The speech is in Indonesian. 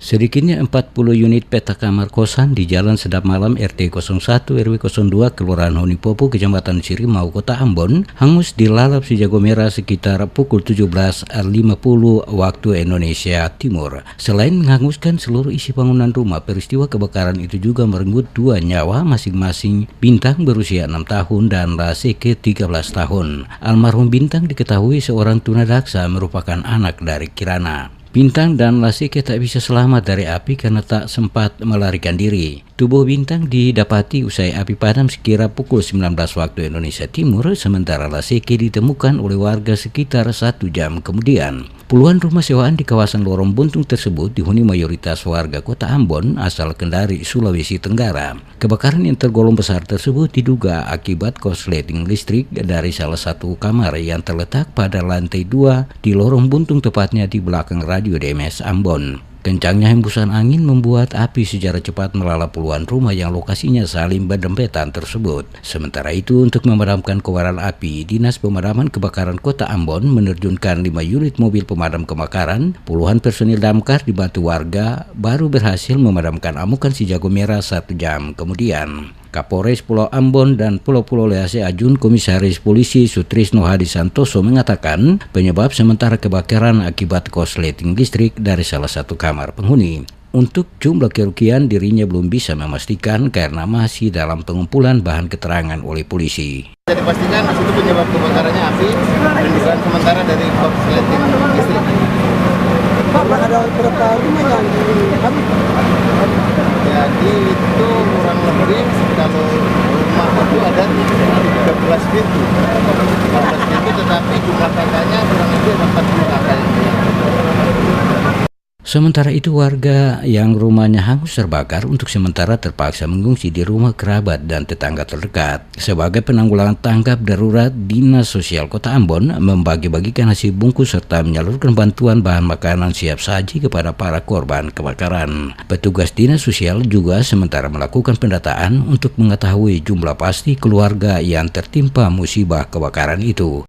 Sedikitnya 40 unit peta kamar kosan di Jalan Sedap Malam RT 01 RW 02 Kelurahan Honipopo, Kecamatan Sirimau, Kota Ambon, hangus dilalap si jago merah sekitar pukul 17.50 waktu Indonesia Timur. Selain menghanguskan seluruh isi bangunan rumah, peristiwa kebakaran itu juga merenggut 2 nyawa masing-masing Bintang berusia 6 tahun dan Laseke 13 tahun. Almarhum Bintang diketahui seorang tunadaksa merupakan anak dari Kirana. Bintang dan Laseke tak bisa selamat dari api karena tak sempat melarikan diri. Tubuh Bintang didapati usai api padam sekira pukul 19 waktu Indonesia Timur, sementara Laseke ditemukan oleh warga sekitar 1 jam kemudian. Puluhan rumah sewaan di kawasan lorong buntung tersebut dihuni mayoritas warga Kota Ambon asal Kendari, Sulawesi Tenggara. Kebakaran yang tergolong besar tersebut diduga akibat korsleting listrik dari salah satu kamar yang terletak pada lantai 2 di lorong buntung, tepatnya di belakang Radio DMS Ambon. Kencangnya hembusan angin membuat api secara cepat melalap puluhan rumah yang lokasinya saling berdempetan tersebut. Sementara itu, untuk memadamkan kobaran api, Dinas Pemadaman Kebakaran Kota Ambon menerjunkan 5 unit mobil pemadam kebakaran. Puluhan personil damkar dibantu warga baru berhasil memadamkan amukan si jago merah 1 jam kemudian. Kapolres Pulau Ambon dan Pulau-Pulau Lease Ajun Komisaris Polisi Sutrisno Hadi Santoso mengatakan penyebab sementara kebakaran akibat korsleting listrik dari salah satu kamar penghuni. Untuk jumlah kerugian dirinya belum bisa memastikan karena masih dalam pengumpulan bahan keterangan oleh polisi. Jadi pastikan itu penyebab kebakarannya api dan dugaan sementara dari korsleting listrik. Ada berapa rumah yang habis? Jadi itu kurang lebih kalau rumah itu ada 13 pintu, tetapi jumlah kakaknya kurang lebih 40 kakak. Sementara itu, warga yang rumahnya hangus terbakar untuk sementara terpaksa mengungsi di rumah kerabat dan tetangga terdekat. Sebagai penanggulangan tanggap darurat, Dinas Sosial Kota Ambon membagi-bagikan nasi bungkus serta menyalurkan bantuan bahan makanan siap saji kepada para korban kebakaran. Petugas Dinas Sosial juga sementara melakukan pendataan untuk mengetahui jumlah pasti keluarga yang tertimpa musibah kebakaran itu.